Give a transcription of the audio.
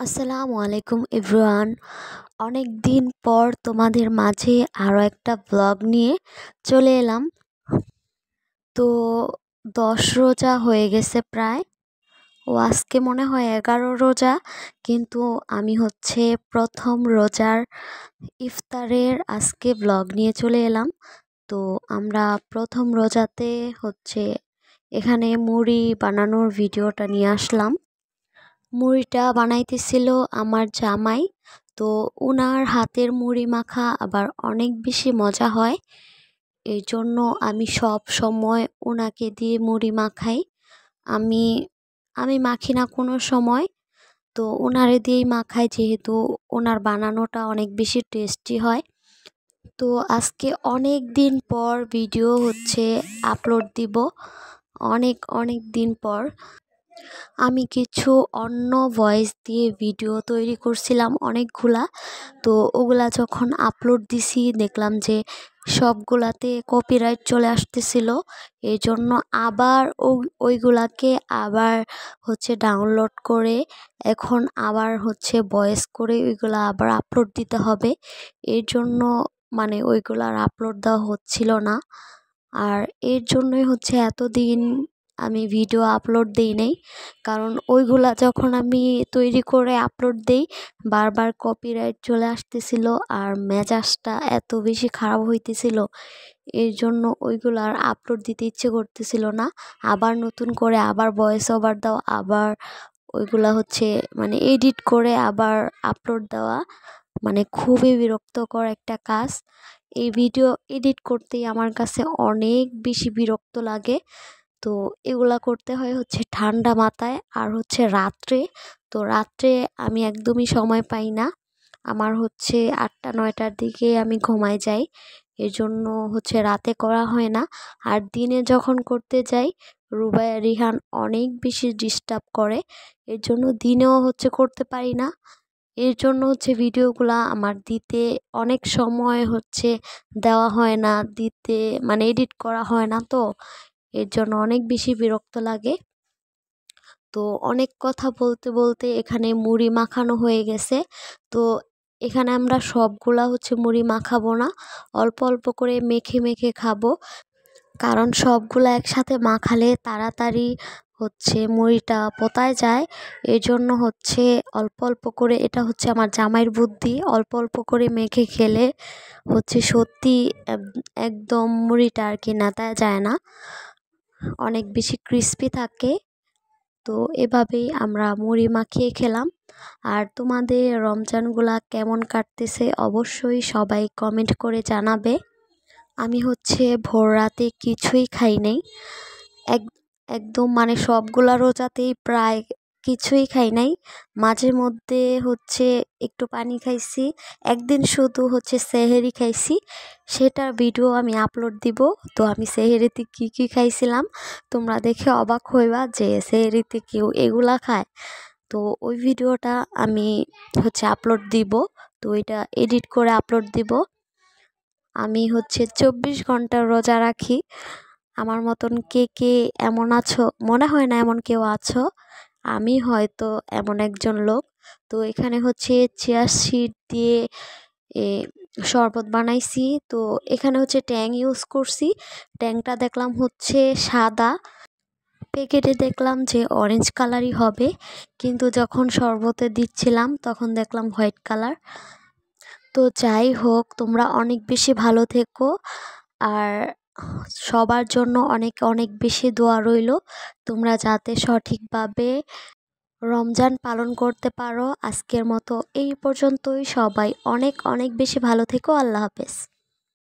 আসসালামু আলাইকুম এভরিওয়ান। অনেক দিন পর তোমাদের মাঝে আরও একটা ব্লগ নিয়ে চলে এলাম। তো 10 রোজা হয়ে গেছে প্রায়, আজকে মনে হয় 11 রোজা, কিন্তু আমি প্রথম রোজার ইফতারের আজকে ব্লগ নিয়ে চলে এলাম। তো আমরা প্রথম রোজাতে এখানে মুড়ি বানানোর ভিডিওটা নিয়ে আসলাম। মুড়িটা বানাইতেছিল আমার জামাই। তো ওনার হাতের মুড়ি মাখা আবার অনেক বেশি মজা হয়, এই জন্য আমি সব সময় ওনাকে দিয়ে মুড়ি মাখাই। আমি আমি মাখি না কোনো সময়, তো ওনারে দিয়েই মাখাই, যেহেতু ওনার বানানোটা অনেক বেশি টেস্টি হয়। তো আজকে অনেক দিন পর ভিডিও আপলোড দিব, অনেক অনেক দিন পর। আমি কিছু অন্য ভয়েস দিয়ে ভিডিও তৈরি করছিলাম অনেকগুলা। তো ওগুলা যখন আপলোড দিছি দেখলাম যে সবগুলাতে কপিরাইট চলে আসতেছিল, এই জন্য আবার ওইগুলাকে আবার ডাউনলোড করে এখন আবার ভয়েস করে ওইগুলা আবার আপলোড দিতে হবে। এর জন্য মানে ওইগুলার আপলোড দেওয়া হচ্ছিল না, আর এর জন্যই এতদিন আমি ভিডিও আপলোড দিই নাই। কারণ ওইগুলা যখন আমি তৈরি করে আপলোড দেই বারবার কপিরাইট চলে আসতেছিল, আর মেজাজটা এত বেশি খারাপ হইতেছিল, এর জন্য ওইগুলো আর আপলোড দিতে ইচ্ছে করতেছিল না। আবার নতুন করে আবার ভয়েস ওভার দাও, আবার ওইগুলা মানে এডিট করে আবার আপলোড দেওয়া, মানে খুবই বিরক্তকর একটা কাজ। এই ভিডিও এডিট করতেই আমার কাছে অনেক বেশি বিরক্ত লাগে। তো এগুলা করতে হয় ঠান্ডা মাথায়, আর রাত্রে। তো রাত্রে আমি একদমই সময় পাই না, আমার 8টা 9টার দিকে আমি ঘুমায় যাই, এর জন্য রাতে করা হয় না। আর দিনে যখন করতে যাই রুবাইয়া রিহান অনেক বেশি ডিস্টার্ব করে, এর জন্য দিনেও করতে পারি না। এর জন্য ভিডিওগুলা আমার দিতে অনেক সময় দেওয়া হয় না, দিতে মানে এডিট করা হয় না, তো এর জন্য অনেক বেশি বিরক্ত লাগে। তো অনেক কথা বলতে বলতে এখানে মুড়ি মাখানো হয়ে গেছে। তো এখানে আমরা সবগুলা মুড়ি মাখাবো না, অল্প অল্প করে মেখে মেখে খাবো, কারণ সবগুলা একসাথে মাখালে তাড়াতাড়ি মুড়িটা পোতায় যায়। এই জন্য অল্প অল্প করে, এটা আমার জামাইয়ের বুদ্ধি, অল্প অল্প করে মেখে খেলে সত্যি একদম মুড়িটা আর কি নেতায় যায় না, অনেক বেশি ক্রিস্পি থাকে। তো এভাবেই আমরা মুড়ি মাখিয়ে খেলাম। আর তোমাদের রমজানগুলা কেমন কাটতেছে অবশ্যই সবাই কমেন্ট করে জানাবে। আমি ভোর রাতে কিছুই খাই নাই, একদম মানে সবগুলা রোজাতেই প্রায় কিছুই খাই নাই। মাঝে মধ্যে একটু পানি খাইছি, একদিন শুধু সেহেরি খাইছি, সেটার ভিডিও আমি আপলোড দিব। তো আমি সেহেরিতে কি কি খাইছিলাম তোমরা দেখে অবাক হইবা যে সেহেরিতে কেউ এগুলা খায়। তো ওই ভিডিওটা আমি আপলোড দিব, তো ওইটা এডিট করে আপলোড দিব। আমি 24 ঘন্টা রোজা রাখি। আমার মতন কে কে এমন আছো, মনে হয় না এমন কেউ আছো, আমি হয়তো এমন একজন লোক। তো এখানে চিয়া সিড দিয়ে শরবত বানাইছি। তো এখানে ট্যাং ইউজ করছি, ট্যাংটা দেখলাম সাদা, প্যাকেটে দেখলাম যে অরেঞ্জ কালারই হবে, কিন্তু যখন শরবতে দিচ্ছিলাম তখন দেখলাম হোয়াইট কালার। তো যাই হোক, তোমরা অনেক বেশি ভালো থেকো, আর সবার জন্য অনেক অনেক বেশি দোয়া রইল, তোমরা যাতে সঠিকভাবে রমজান পালন করতে পারো। আজকের মতো এই পর্যন্তই, সবাই অনেক অনেক বেশি ভালো থেকো, আল্লাহ হাফেজ।